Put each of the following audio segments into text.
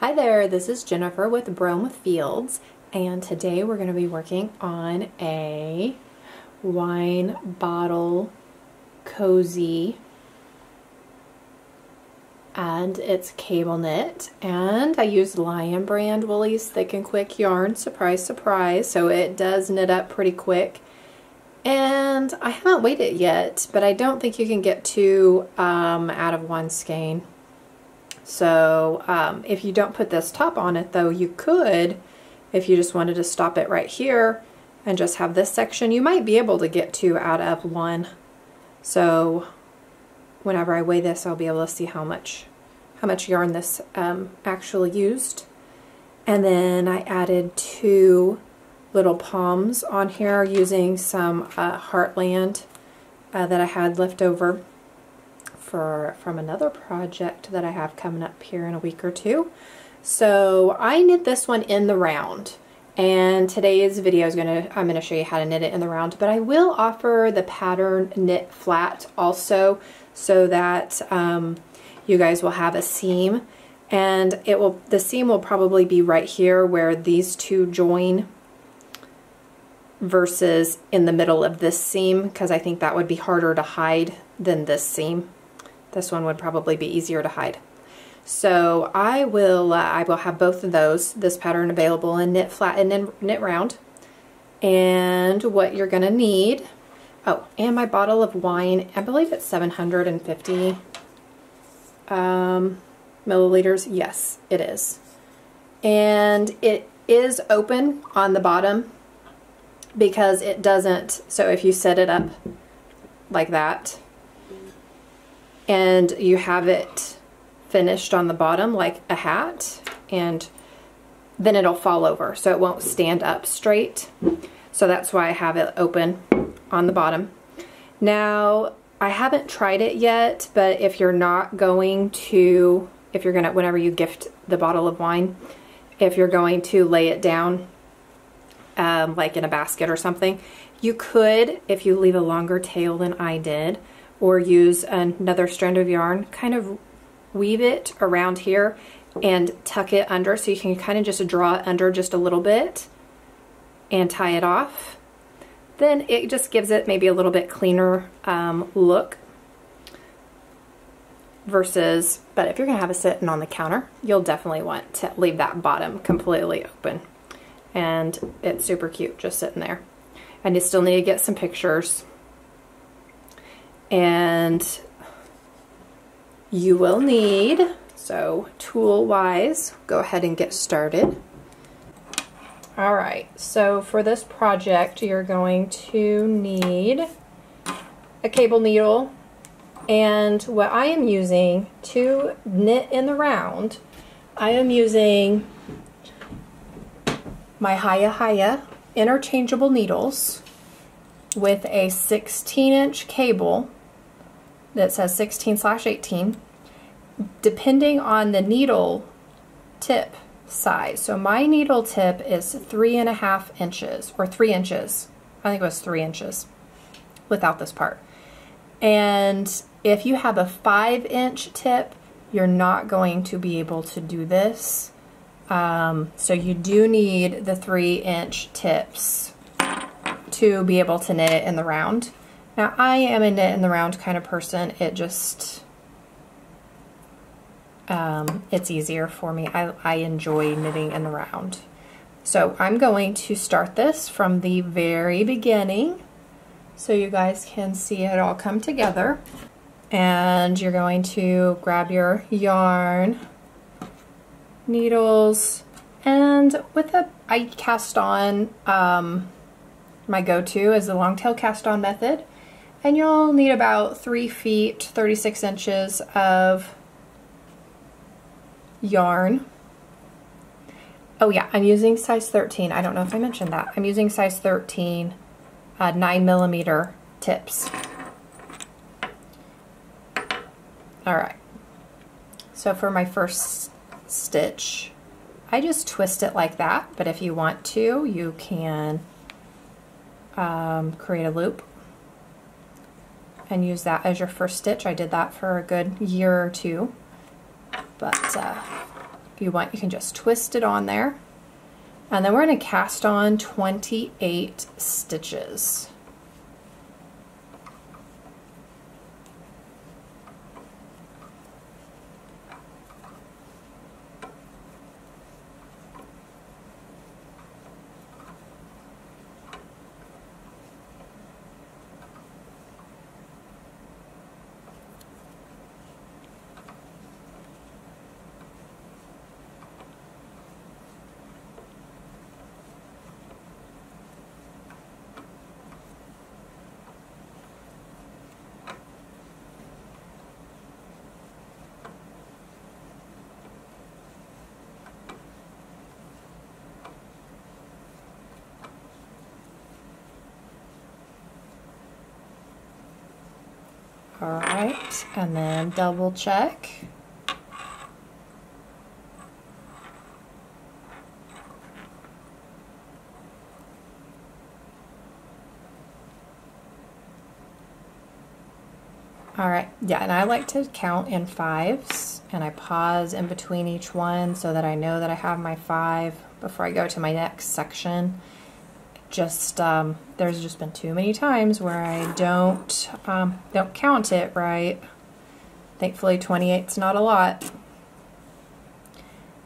Hi there, this is Jennifer with Brome Fields, and today we're going to be working on a wine bottle cozy, and it's cable knit, and I used Lion brand Woolies Thick and Quick yarn, surprise surprise, so it does knit up pretty quick. And I haven't weighed it yet, but I don't think you can get two out of one skein. So if you don't put this top on it though, you could, if you just wanted to stop it right here and just have this section, you might be able to get two out of one. So whenever I weigh this, I'll be able to see how much yarn this actually used. And then I added two little palms on here using some Heartland that I had left over from another project that I have coming up here in a week or two. So I knit this one in the round, and today's video is I'm gonna show you how to knit it in the round, but I will offer the pattern knit flat also, so that you guys will have a seam, and the seam will probably be right here where these two join versus in the middle of this seam, because I think that would be harder to hide than this seam. This one would probably be easier to hide. So I will have both of those, this pattern available in knit flat and knit round. And what you're gonna need, oh, and my bottle of wine, I believe it's 750 milliliters. Yes, it is. And it is open on the bottom because it doesn't, so if you set it up like that, and you have it finished on the bottom like a hat, and then it'll fall over, so it won't stand up straight. So that's why I have it open on the bottom. Now, I haven't tried it yet, but if you're not going to, whenever you gift the bottle of wine, if you're going to lay it down like in a basket or something, you could, if you leave a longer tail than I did, or use another strand of yarn, kind of weave it around here and tuck it under, so you can kind of just draw it under just a little bit and tie it off. Then it just gives it maybe a little bit cleaner look versus, but if you're gonna have it sitting on the counter, you'll definitely want to leave that bottom completely open. And it's super cute just sitting there. And you still need to get some pictures. And you will need, so tool wise, go ahead and get started. All right, so for this project, you're going to need a cable needle, and what I am using to knit in the round, I am using my Hiya interchangeable needles with a 16-inch cable that says 16/18, depending on the needle tip size. So my needle tip is 3.5 inches, or 3 inches. I think it was 3 inches without this part. And if you have a 5-inch tip, you're not going to be able to do this. So you do need the 3-inch tips to be able to knit it in the round. Now, I am a knit in the round kind of person. It just, it's easier for me. I enjoy knitting in the round. So I'm going to start this from the very beginning so you guys can see it all come together. And you're going to grab your yarn, needles, and I cast on, my go-to is the long tail cast on method. And you'll need about 3 feet, 36 inches of yarn. Oh yeah, I'm using size 13. I don't know if I mentioned that. I'm using size 13 9mm tips. All right. So for my first stitch, I just twist it like that. But if you want to, you can create a loop and use that as your first stitch. I did that for a good year or two, but if you want, you can just twist it on there. And then we're going to cast on 28 stitches. All right, and then double check. All right, yeah, and I like to count in 5s, and I pause in between each one so that I know that I have my 5 before I go to my next section. Just there's just been too many times where I don't count it right. Thankfully 28's not a lot.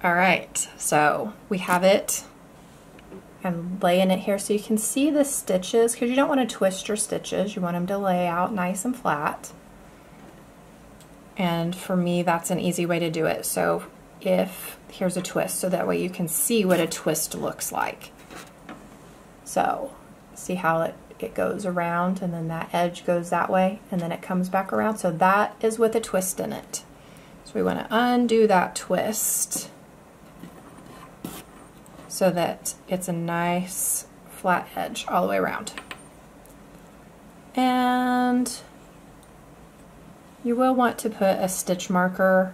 All right, so we have it. I'm laying it here so you can see the stitches, because you don't want to twist your stitches. You want them to lay out nice and flat. And for me, that's an easy way to do it. So here's a twist, so that way you can see what a twist looks like. So see how it goes around, and then that edge goes that way, and then it comes back around. So that is with a twist in it. So we want to undo that twist so that it's a nice flat edge all the way around. And you will want to put a stitch marker,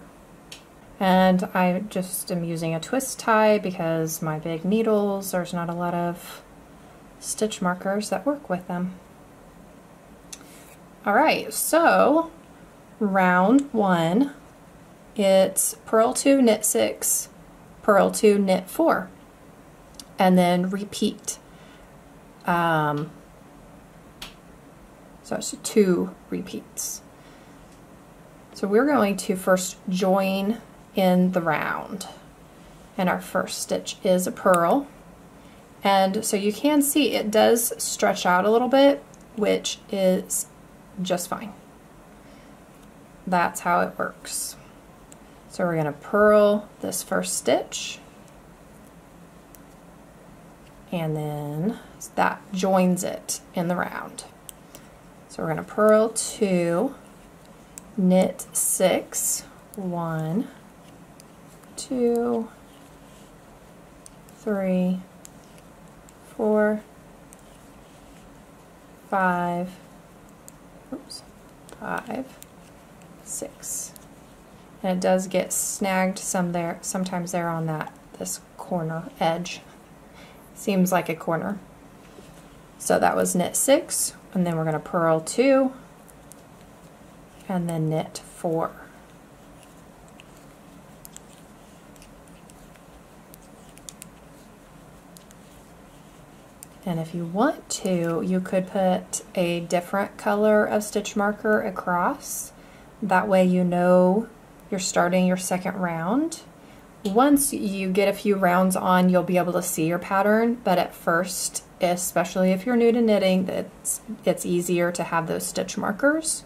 and I just am using a twist tie because my big needles, there's not a lot of stitch markers that work with them. All right, so round 1, it's purl 2, knit 6, purl 2, knit 4, and then repeat. So it's 2 repeats. So we're going to first join in the round, and our first stitch is a purl. And so you can see it does stretch out a little bit, which is just fine. That's how it works. So we're going to purl this first stitch, and then that joins it in the round. So we're going to purl 2, knit 6, 1, 2, 3, 4, 5, 6, and it does get snagged sometimes there on this corner edge. Seems like a corner. So that was knit 6, and then we're going to purl 2, and then knit 4. And if you want to, you could put a different color of stitch marker across. That way you know you're starting your second round. Once you get a few rounds on, you'll be able to see your pattern, but at first, especially if you're new to knitting, it's easier to have those stitch markers.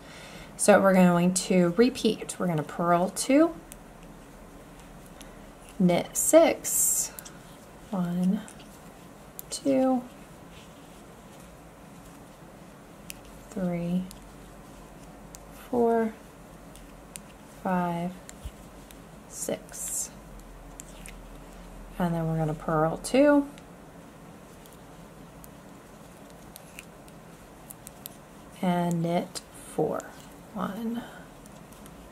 So we're going to repeat. We're going to purl 2, knit 6, 1, 2, 3, 4, 5, 6. And then we're going to purl 2, and knit 4. 1,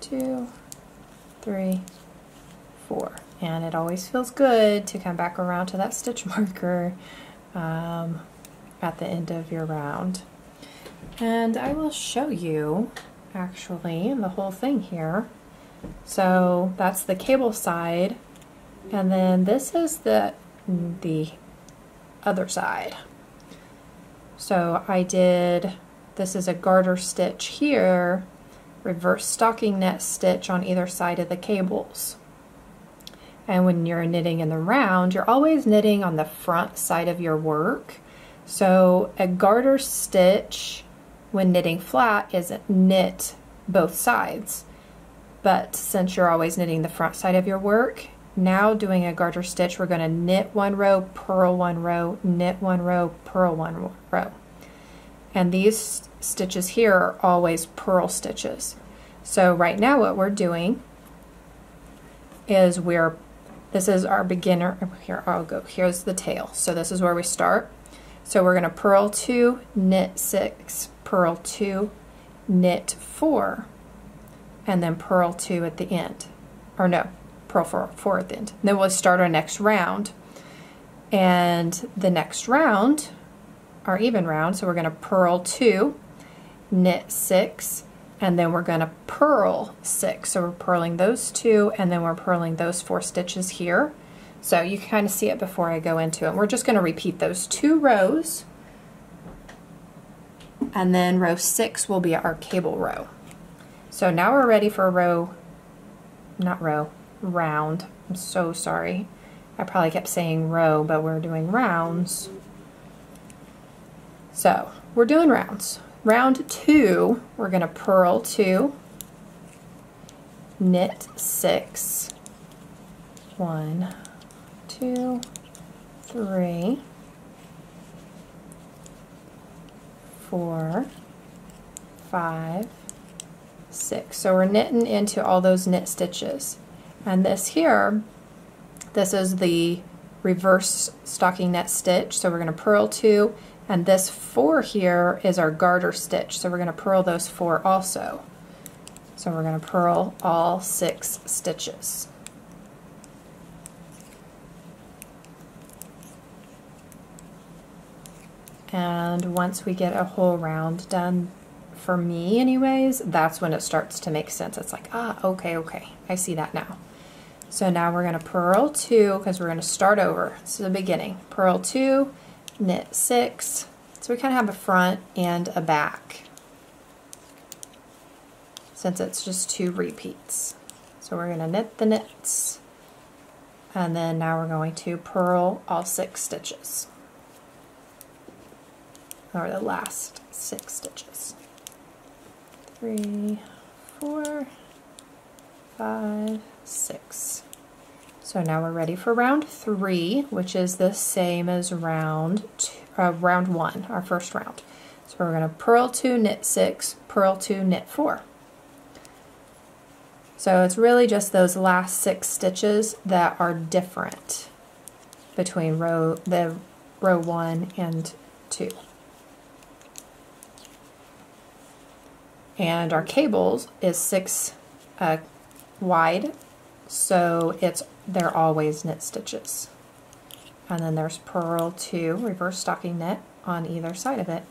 2, 3, 4. And it always feels good to come back around to that stitch marker at the end of your round. And I will show you actually the whole thing here. So that's the cable side, And then this is the other side. So I did, this is a garter stitch here, reverse stocking net stitch on either side of the cables. And when you're knitting in the round, you're always knitting on the front side of your work. So a garter stitch when knitting flat is knit both sides. But since you're always knitting the front side of your work, now doing a garter stitch, we're going to knit one row, purl one row, knit one row, purl one row. And these stitches here are always purl stitches. So right now what we're doing is this is our beginner, here I'll go, here's the tail. So this is where we start. So we're going to purl 2, knit 6, purl 2, knit 4, and then purl 2 at the end. Or no, purl 4 at the end. And then we'll start our next round. And the next round, our even round, so we're going to purl 2, knit 6, and then we're going to purl 6. So we're purling those 2, and then we're purling those 4 stitches here. So you can kind of see it before I go into it. We're just going to repeat those 2 rows, and then row 6 will be our cable row. So now we're ready for round. I'm so sorry. I probably kept saying row, but we're doing rounds. So we're doing rounds. Round 2, we're going to purl 2, knit 6, 1, 2, 3, 4, 5, 6. So we're knitting into all those knit stitches. And this here, this is the reverse stocking net stitch. So we're going to purl 2, and this 4 here is our garter stitch. So we're going to purl those 4 also. So we're going to purl all 6 stitches. And once we get a whole round done, for me anyways, that's when it starts to make sense. It's like, ah, okay, I see that now. So now we're going to purl 2, because we're going to start over. This is the beginning. Purl 2, knit 6. So we kind of have a front and a back, since it's just 2 repeats. So we're going to knit the knits, and then now we're going to purl all 6 stitches, or the last 6 stitches. 3, 4, 5, 6. So now we're ready for round 3, which is the same as round 1, our first round. So we're going to purl 2, knit 6, purl 2, knit 4. So it's really just those last 6 stitches that are different between row 1 and 2. And our cables is 6 wide, so they're always knit stitches. And then there's purl 2, reverse stocking knit on either side of it.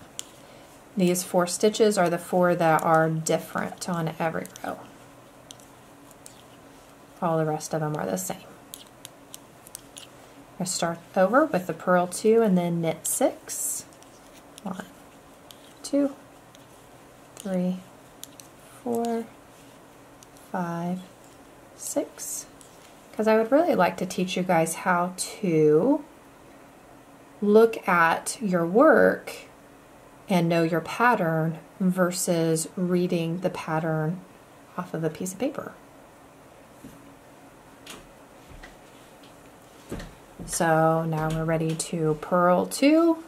These 4 stitches are the 4 that are different on every row. All the rest of them are the same. I start over with the purl 2 and then knit 6. 1, 2, 3, 4, 5, 6. Because I would really like to teach you guys how to look at your work and know your pattern versus reading the pattern off of a piece of paper. So now we're ready to purl 2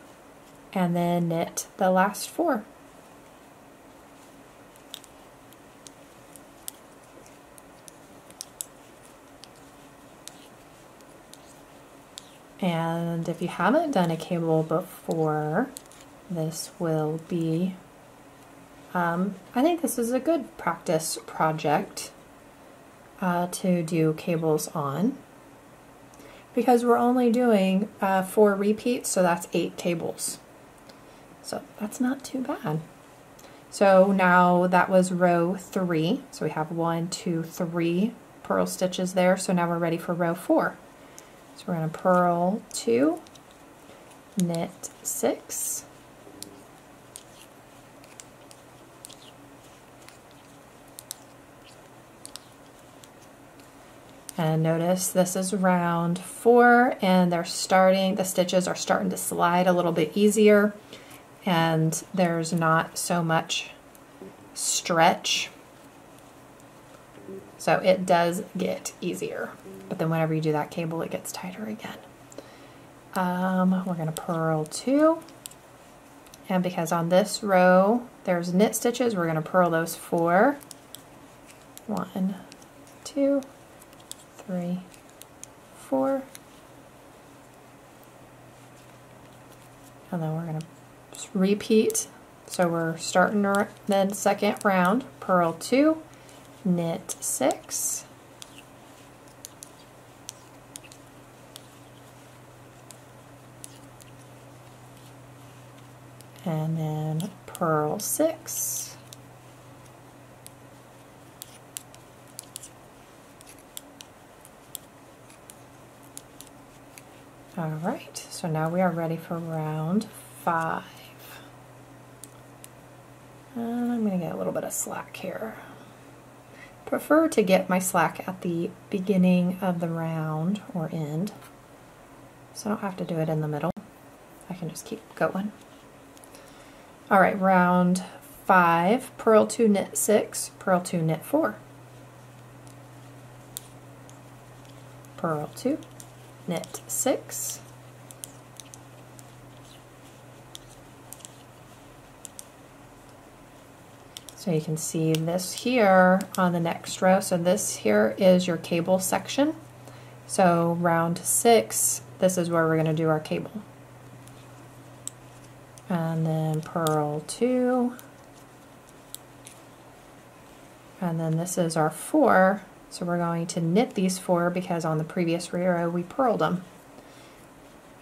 and then knit the last 4. And if you haven't done a cable before, this will be, I think this is a good practice project to do cables on, because we're only doing 4 repeats, so that's 8 cables. So that's not too bad. So now that was row 3, so we have 1, 2, 3 purl stitches there, so now we're ready for row 4. So we're going to purl 2, knit 6, and notice this is round 4, and the stitches are starting to slide a little bit easier, and there's not so much stretch. So it does get easier, but then whenever you do that cable, it gets tighter again. We're going to purl 2, and because on this row there's knit stitches, we're going to purl those 4. 1, 2, 3, 4, and then we're going to just repeat. So we're starting the second round, purl 2, knit 6, and then purl 6, all right, so now we are ready for round 5. And I'm going to get a little bit of slack here. Prefer to get my slack at the beginning of the round or end, so I don't have to do it in the middle. I can just keep going. All right, round 5, purl 2, knit 6, purl 2, knit 4, purl 2, knit 6, so you can see this here on the next row. So this here is your cable section. So round 6, this is where we're going to do our cable. And then purl 2, and then this is our 4, so we're going to knit these 4 because on the previous row we purled them,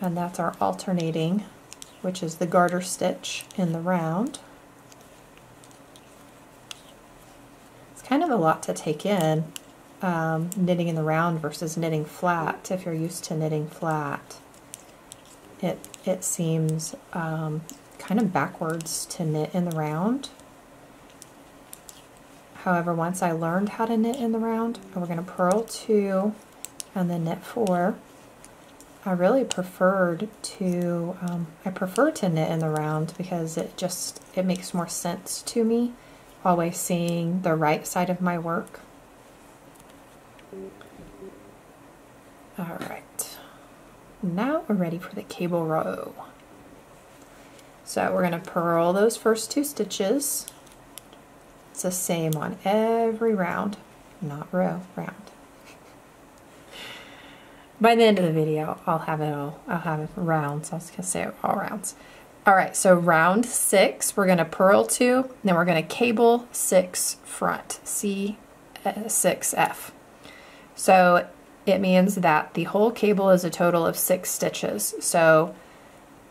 and that's our alternating, which is the garter stitch in the round. It's kind of a lot to take in, knitting in the round versus knitting flat. If you're used to knitting flat, it seems kind of backwards to knit in the round. However, once I learned how to knit in the round, we're going to purl 2 and then knit 4. I really preferred to, I prefer to knit in the round because it makes more sense to me, always seeing the right side of my work. All right. Now we're ready for the cable row. So we're going to purl those first 2 stitches. It's the same on every round, not row, round. By the end of the video, I'll have it rounds. I was going to say all rounds. All right, so round 6, we're going to purl 2, then we're going to cable 6 front, C6F. So it means that the whole cable is a total of 6 stitches. So,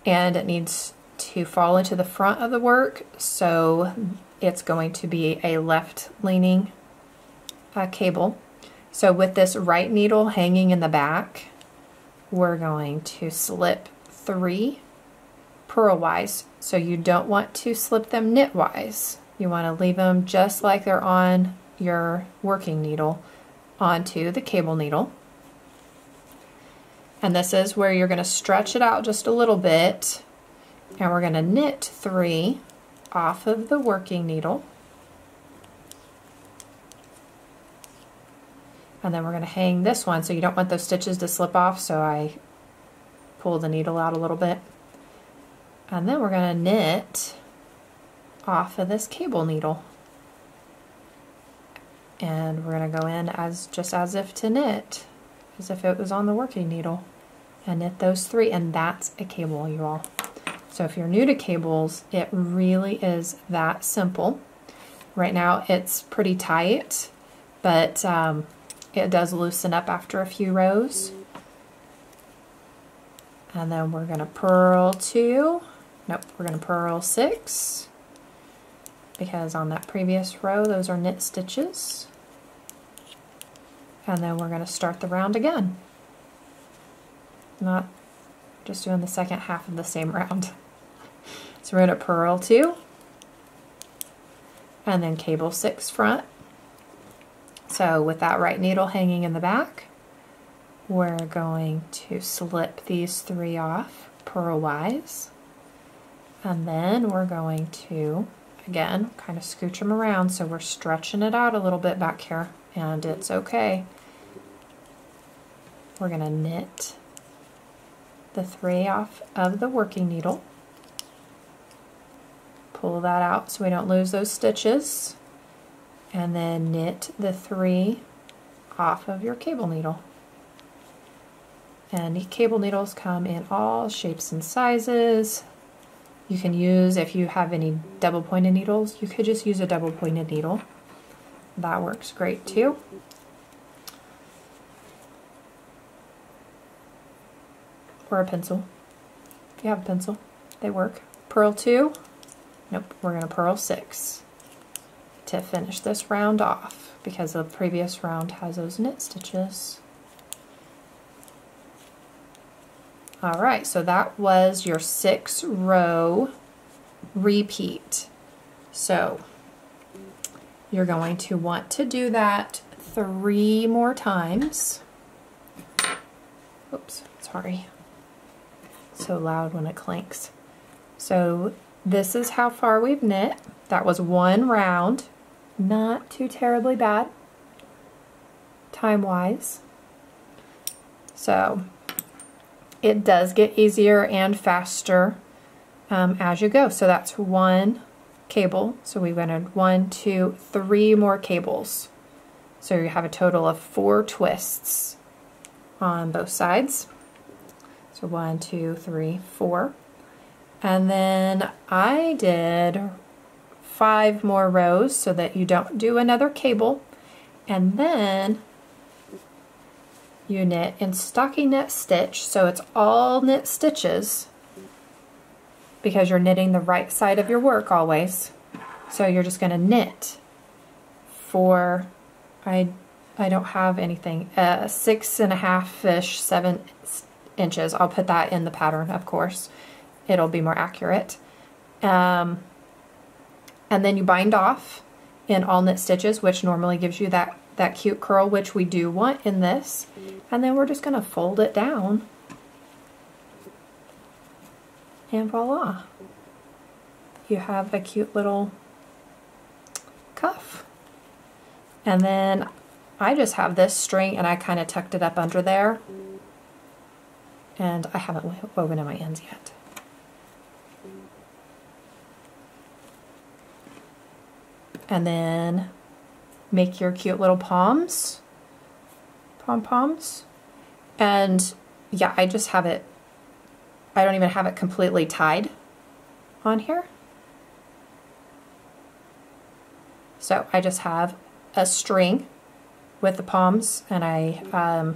and it needs to fall into the front of the work, so it's going to be a left leaning cable. So with this right needle hanging in the back, we're going to slip 3 purlwise. So you don't want to slip them knitwise. You want to leave them just like they're on your working needle onto the cable needle. And this is where you're going to stretch it out just a little bit, and we're going to knit 3 off of the working needle. And then we're going to hang this one, so you don't want those stitches to slip off, so I pull the needle out a little bit. And then we're going to knit off of this cable needle. And we're going to go in just as if to knit, as if it was on the working needle, and knit those 3, and that's a cable, you all. So if you're new to cables, it really is that simple. Right now it's pretty tight, but it does loosen up after a few rows. And then we're going to purl 2. Nope, we're going to purl 6, because on that previous row those are knit stitches. And then we're going to start the round again. not just doing the second half of the same round. So we're going to purl 2 and then cable 6 front. So with that right needle hanging in the back, we're going to slip these 3 off purlwise, and then we're going to, again, kind of scooch them around so we're stretching it out a little bit back here, and it's okay. We're going to knit the 3 off of the working needle, pull that out so we don't lose those stitches, and then knit the 3 off of your cable needle. And cable needles come in all shapes and sizes. You can use, if you have any double pointed needles, you could just use a double pointed needle. That works great too. Or a pencil. If you have a pencil, they work. Purl 2. Nope, we're going to purl 6 to finish this round off because the previous round has those knit stitches. Alright, so that was your 6-row repeat. So you're going to want to do that 3 more times. Oops, sorry. So loud when it clanks. So this is how far we've knit. That was 1 round. Not too terribly bad time-wise. So it does get easier and faster as you go. So that's 1 cable. So we went in 1, 2, 3 more cables. So you have a total of 4 twists on both sides. So 1, 2, 3, 4. And then I did 5 more rows so that you don't do another cable. And then you knit in stocking knit stitch, so it's all knit stitches because you're knitting the right side of your work always. So you're just going to knit for, I don't have anything, 6.5-ish, 7 inches. I'll put that in the pattern, of course. It'll be more accurate. And then you bind off in all knit stitches, which normally gives you that cute curl, which we do want in this. And then we're just going to fold it down. And voila. You have a cute little cuff. And then I just have this string and I kind of tucked it up under there. And I haven't woven in my ends yet. And then make your cute little pom-poms. And yeah, I just have it, I don't even have it completely tied on here. So I just have a string with the poms, and I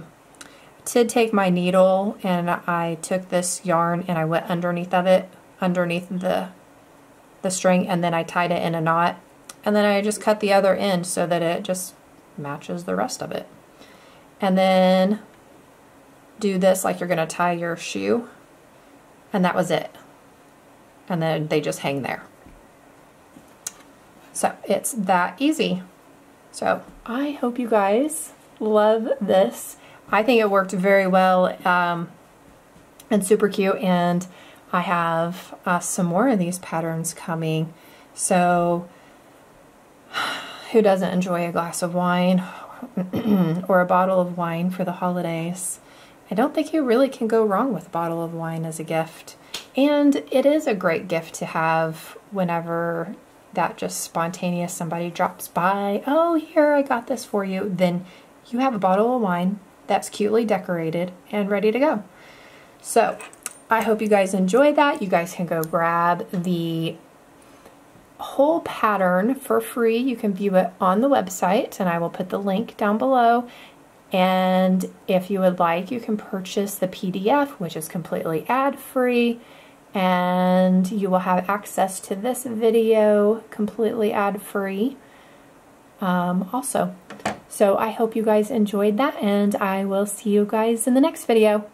did take my needle and I took this yarn and I went underneath of it, underneath the string, and then I tied it in a knot. And then I just cut the other end so that it just matches the rest of it. And then do this like you're going to tie your shoe. And that was it. And then they just hang there. So it's that easy. So I hope you guys love this. I think it worked very well and super cute. And I have some more of these patterns coming. So who doesn't enjoy a glass of wine or a bottle of wine for the holidays? I don't think you really can go wrong with a bottle of wine as a gift. And it is a great gift to have whenever that just spontaneous somebody drops by. Oh, here, I got this for you. Then you have a bottle of wine that's cutely decorated and ready to go. So I hope you guys enjoy that. You guys can go grab the whole pattern for free. You can view it on the website, and I will put the link down below. And if you would like, you can purchase the PDF, which is completely ad-free, and you will have access to this video completely ad-free also. So I hope you guys enjoyed that, and I will see you guys in the next video.